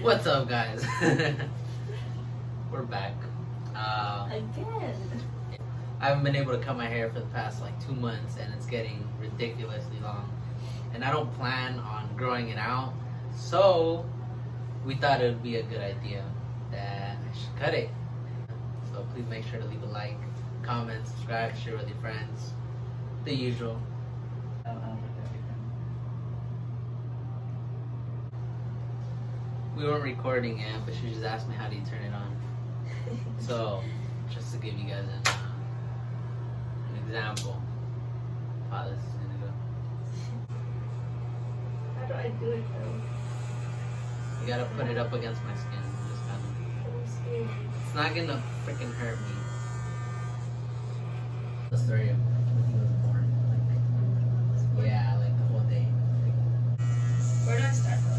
What's up, guys? We're back. Again. I haven't been able to cut my hair for the past like 2 months, and it's getting ridiculously long. And I don't plan on growing it out, so we thought it would be a good idea that I should cut it. So please make sure to leave a like, comment, subscribe, share with your friends, the usual. We weren't recording yet, but she just asked me how do you turn it on. So, just to give you guys an example of how this is gonna go. How do I do it though? You gotta put it up against my skin. Just kind of. It's not gonna freaking hurt me. The story of when he was born. Yeah, like the whole day. Where do I start though?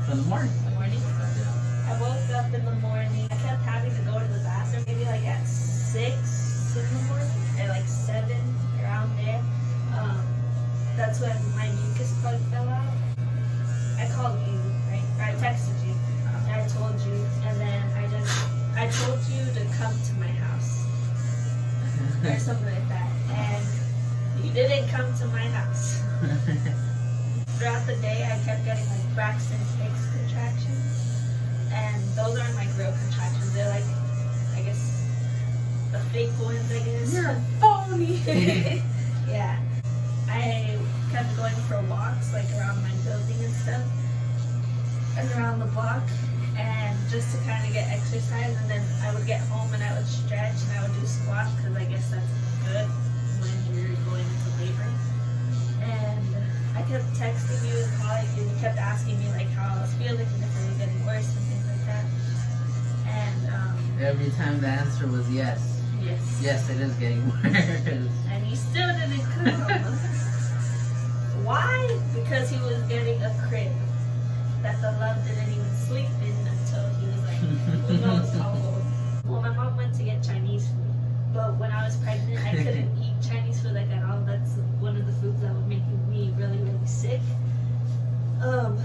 From the morning. Morning? I woke up in the morning. I kept having to go to the bathroom maybe like at 6 in the morning or like 7 around there. That's when my mucus plug fell out. I called you, right? Or I texted you. And I told you, and then I told you to come to my house or something like that, and you didn't come to my house. Throughout the day, I kept getting like Braxton Hicks contractions, and those aren't like real contractions. They're like, I guess, the fake ones. I guess. You're a phony. Yeah, I kept going for walks like around my building and stuff, and around the block, and just to kind of get exercise. And then I would get home and I would stretch and I would do squats because I guess that's good when you're going into labor. And I kept texting you and calling you, and you kept asking me like how I was feeling and if it was getting worse and things like that. And Every time the answer was yes. yes. Yes, it is getting worse. And he still didn't come. Why? Because he was getting a crib that the love didn't even sleep in until he was like, who knows how old. Well, my mom went to get Chinese food, but when I was pregnant, I couldn't eat Chinese food like at all. That's one of the foods that would make me really, really sick.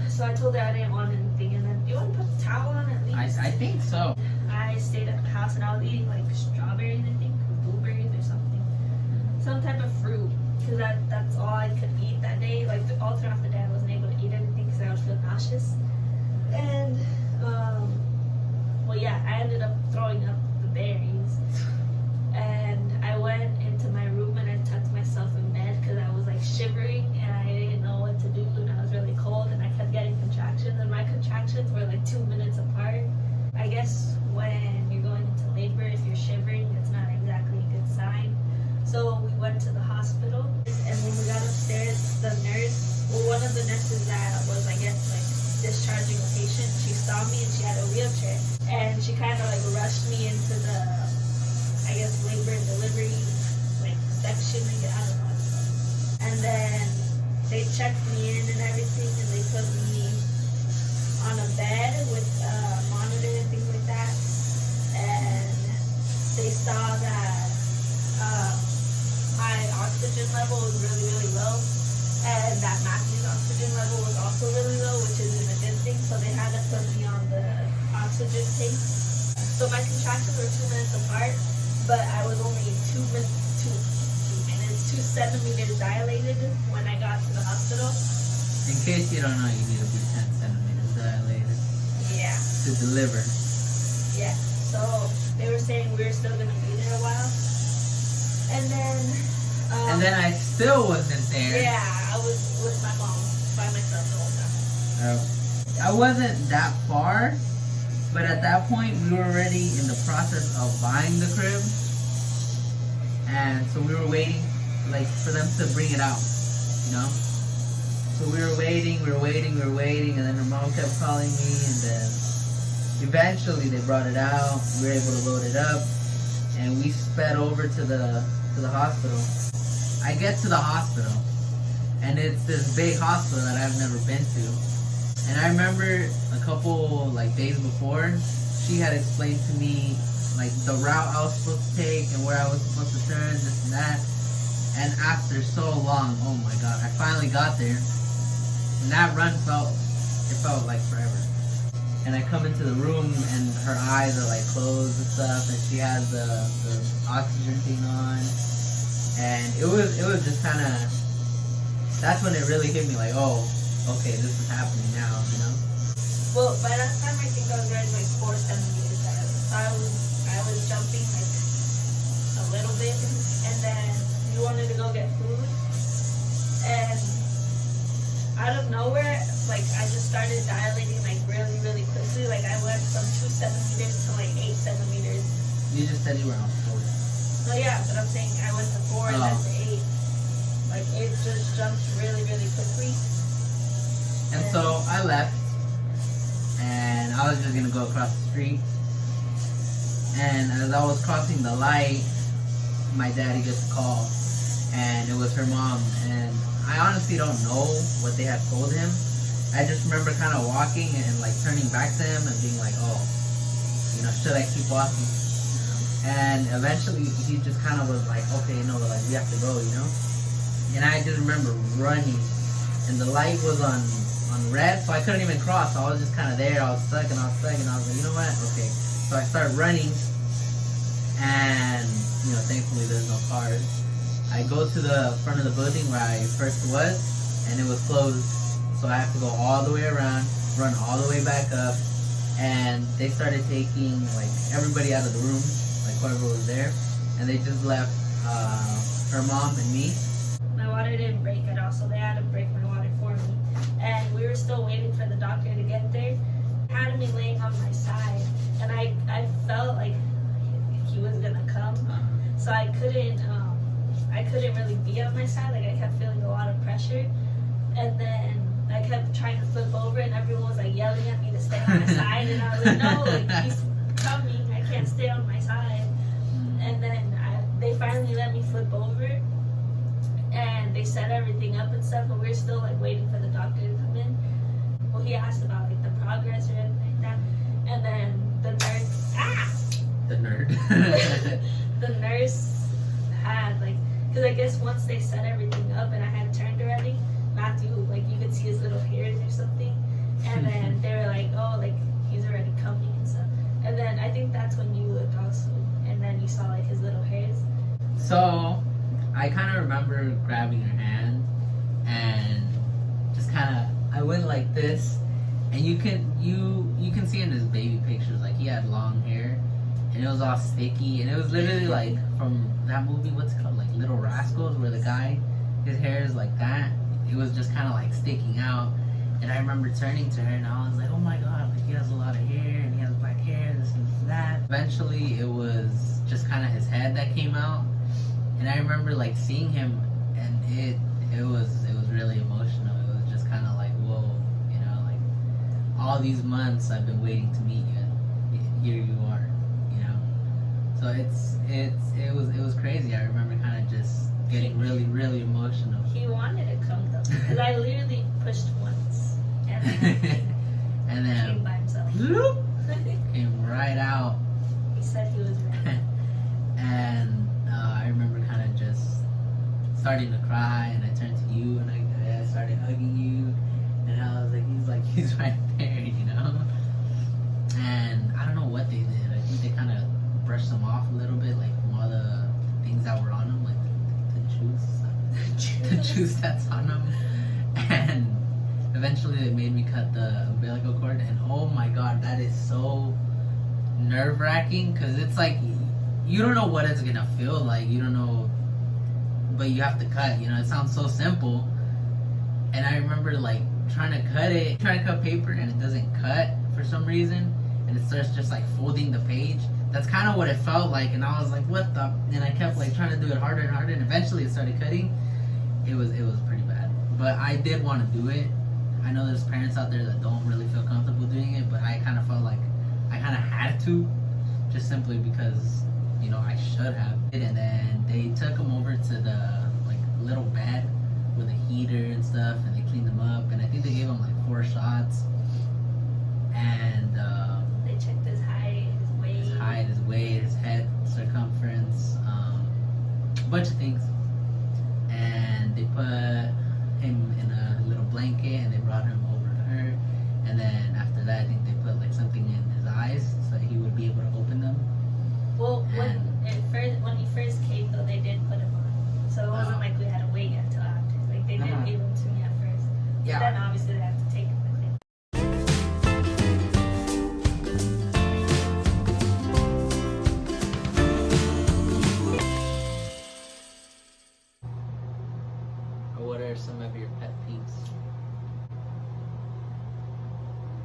So I told her I didn't want anything, and then, do you want to put the towel on at least? I think so. I stayed at the house and I was eating like strawberries, I think, or blueberries or something. Some type of fruit, because that's all I could eat that day. Like all throughout the day, I wasn't able to eat anything because I would feel nauseous. And, well, yeah, I ended up throwing up the berries. And I went into my room and I tucked myself in bed because I was like shivering and I didn't know what to do, and I was really cold and I kept getting contractions, and my contractions were like 2 minutes apart. I guess when you're going into labor, if you're shivering, it's not exactly a good sign. So we went to the hospital, and when we got upstairs, the nurse, well, one of the nurses that was, I guess, like discharging a patient, she saw me and she had a wheelchair, and she kind of like rushed me into the, I guess, labor and delivery like section. I don't know. And then they checked me in and everything, and they put me on a bed with a monitor and things like that. And they saw that my oxygen level was really, really low, and that Matthew's oxygen level was also really low, which isn't a good thing. So they had to put me on the oxygen tank. So my contractions were 2 minutes apart, but I was only 2 centimeters dilated when I got to the hospital. In case you don't know, you need to be 10 centimeters dilated. Yeah. To deliver. Yeah. So they were saying we were still gonna be there a while. And then I still wasn't there. Yeah, I was with my mom by myself the whole time. I wasn't that far, but at that point we were already in the process of buying the crib, and so we were waiting, like, for them to bring it out, you know. So we were waiting, and then her mom kept calling me, and then eventually they brought it out. We were able to load it up, and we sped over to the hospital. I get to the hospital, and it's this big hospital that I've never been to. And I remember a couple like days before, she had explained to me like the route I was supposed to take and where I was supposed to turn, this and that. And after so long, oh my god, I finally got there. And that run felt like forever. and I come into the room and her eyes are like closed and stuff, and she has the oxygen thing on, and it was just kind of, that's when it really hit me like, oh, okay, this is happening now, you know. Well, by that time I think I was already like 4 centimeters out. So I was jumping like a little bit, and then you wanted to go get food, and out of nowhere, like I just started dilating like really, really quickly. Like I went from 2 centimeters to like 8 centimeters. You just said you were on 4. No, yeah, but I'm saying I went to 4 and then to 8. Like it just jumped really, really quickly. And so I left, and I was just gonna go across the street. And as I was crossing the light, my daddy gets a call, and it was her mom. And I honestly don't know what they had told him. I just remember kind of walking and like turning back to him and being like, oh, you know, should I keep walking? And eventually he just kind of was like, okay, no, like we have to go, you know? And I just remember running, and the light was on red, so I couldn't even cross. So I was just kind of there. I was stuck, and I was like, you know what? Okay. So I started running, and you know, thankfully there's no cars. I go to the front of the building where I first was, and it was closed. So I have to go all the way around, run all the way back up, and they started taking like everybody out of the room, like whoever was there, and they just left her mom and me. My water didn't break at all, so they had to break my water for me. And we were still waiting for the doctor to get there. Had me laying on my side, and I felt like he was gonna come, so I couldn't really be on my side. Like I kept feeling a lot of pressure, and then I kept trying to flip over, and everyone was like yelling at me to stay on my side, and I was like, no, like he's coming, I can't stay on my side. And then they finally let me flip over, and they set everything up and stuff, but we were still like waiting for the doctor to come in. Well, he asked about like the progress or anything like that, and then the nurse had like, because I guess once they set everything up and I had turned already, Matthew, like you could see his little hairs or something, and then they were like, oh, like he's already coming and stuff, and then I think that's when you looked also, and then you saw like his little hairs. So I kind of remember grabbing her hand and just kind of, I went like this, and you can see in his baby pictures, like he had long hair, and it was all sticky, and it was literally like from that movie, what's it called, like Little Rascals, where the guy, his hair is like that. It was just kind of like sticking out, and I remember turning to her, and I was like, oh my god, like he has a lot of hair, and he has black hair, this and that. Eventually, it was just kind of his head that came out. And I remember like seeing him, and it was really emotional. It was just kind of like, whoa, you know, like all these months I've been waiting to meet you, and here you are, you know. So it was crazy. I remember kind of just getting really, really emotional. He wanted to come though, because I literally pushed once, and then and then came by himself. Came right out. He said he was ready. And I remember kind of just starting to cry, and I turned to you, and I started hugging you, and I was like, he's right there, you know. And I don't know what they did. I think they kind of brushed them off a little bit, like from all the things that were on them, like the juice that's on them. And eventually they made me cut the umbilical cord, and oh my god, that is so nerve-wracking, because it's like you don't know what it's gonna feel like, you don't know, but you have to cut, you know. It sounds so simple, and I remember like trying to cut paper, and it doesn't cut for some reason, and it starts just like folding the page. That's kind of what it felt like, and I was like, what the, and I kept like trying to do it harder and harder, and eventually it started cutting. It was pretty bad, but I did want to do it. I know there's parents out there that don't really feel comfortable doing it, but I kind of felt like I kind of had to, just simply because, you know, I should have. And then they took him over to the like little bed with a heater and stuff, and they cleaned him up, and I think they gave him like 4 shots. And they checked his height, his weight, his head circumference, a bunch of things. And they put him in a little blanket, and they brought him over to her. And then after after that, I think they put like something in his eyes so he would be able to open them. Well, when he first came though, they did put him on, so it wasn't like we had to wait until after. Like they did give him to me at first. Yeah. But then obviously they have to take him with him. What are some of your pet peeves?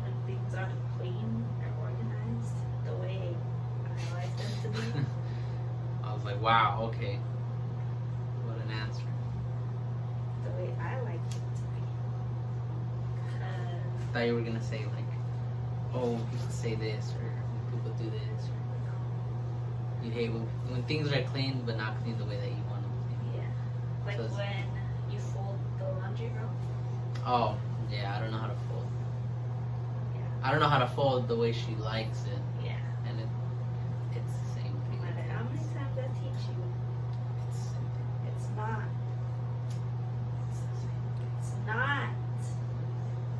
When things aren't clean or organized the way I like them to be. I was like, wow, okay. What an answer. The way I like it to be. I thought you were gonna say like, oh, people say this or people do this. Or you hate when things are clean but not clean the way that you want them clean. Yeah. Like So when you fold the laundry roll. Oh, yeah, I don't know how to fold. Yeah. I don't know how to fold the way she likes it. Yeah. And it's the same No thing. matter how many times I teach you, It's the same thing. it's not. It's not.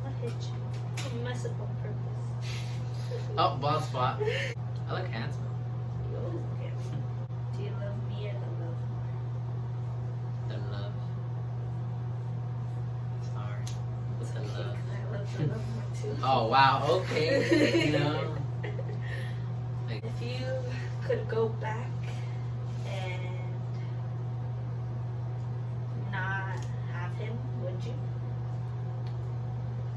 What hit you? You mess up on purpose. Oh, bald spot. I look handsome. You always look at me. Do you love me or the love more? The love. Sorry. With the love. I love the love more too. Oh, wow, okay. You know? Like, If you could go back and not have him, would you?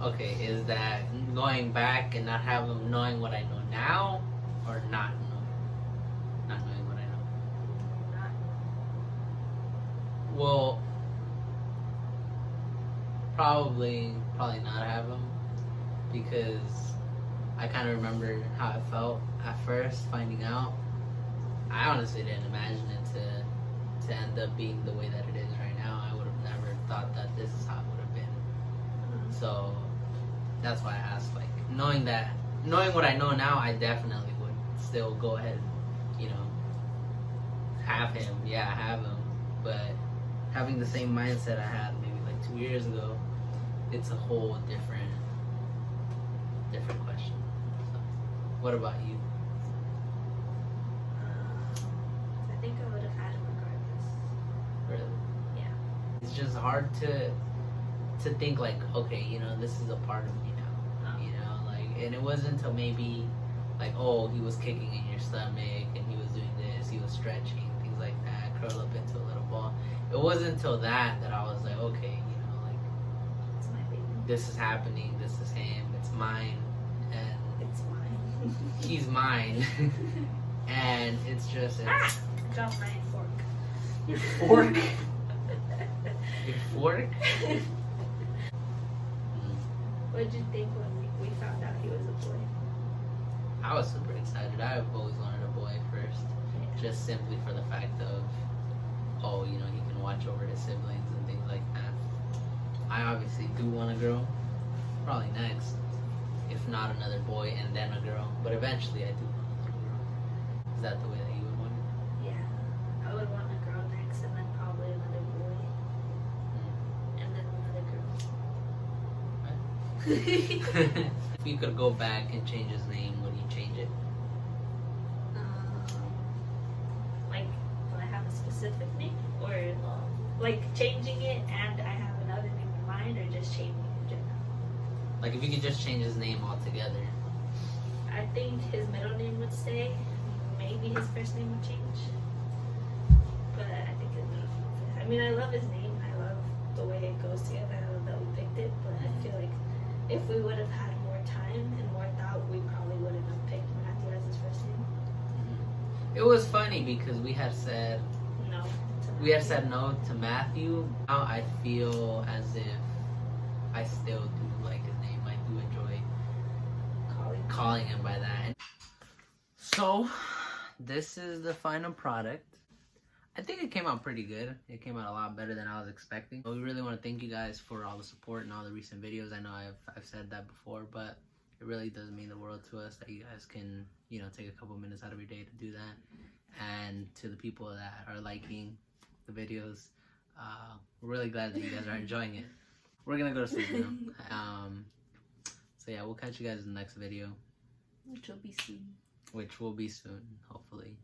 okay, is that going back and not have them knowing what I know now, or not knowing what I know? Not. Well, probably not have them, because I kind of remember how I felt at first finding out. I honestly didn't imagine it to end up being the way that it is right now. I would have never thought that this is how it would have been. So that's why I asked, like, knowing what I know now, I definitely would still go ahead and, have him. Yeah, have him. But having the same mindset I had maybe like 2 years ago, it's a whole different question. So, what about you? I think I would have had him regardless. Really? Yeah. It's just hard to think like, okay, this is a part of me now. And it wasn't until maybe like, oh, he was kicking in your stomach and he was doing this, he was stretching, things like that, curl up into a little ball. It wasn't until that I was like, okay, It's my baby. this is happening, this is him, it's mine, and It's mine. he's mine. And it's just Drop my fork. your fork. Your fork? What did you think when we found out he was a boy? I was super excited. I've always wanted a boy first, just simply for the fact of, oh, he can watch over his siblings and things like that. I obviously do want a girl, probably next, if not another boy and then a girl, but eventually I do want a girl. Is that the way that you would want it? Yeah. I would want a girl next and then probably another boy. And then another girl. If you could go back and change his name, would you change it? Like, do I have a specific name? Or like changing it and I have another name in mind, or just changing it in general? Like if you could just change his name altogether. I think his middle name would stay. Maybe his first name would change. But I think his middle name would stay. I mean, I love his name. I love the way it goes together. I love that we picked it. But I feel like if we would have had more time and more thought, we probably wouldn't have picked Matthew as his first name. It was funny because we had said No. no to Matthew. Now I feel as if I still do like his name. I do enjoy calling him by that. So, this is the final product. I think it came out pretty good. It came out a lot better than I was expecting. But we really want to thank you guys for all the support and all the recent videos. I know I've said that before, but it really does mean the world to us that you guys can, take a couple minutes out of your day to do that. And to the people that are liking the videos, we're really glad that you guys are enjoying it. We're gonna go to sleep now. So So yeah, we'll catch you guys in the next video. Which will be soon. Which will be soon, hopefully.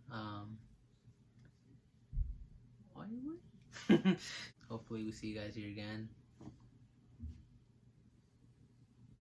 Hopefully we see you guys here again.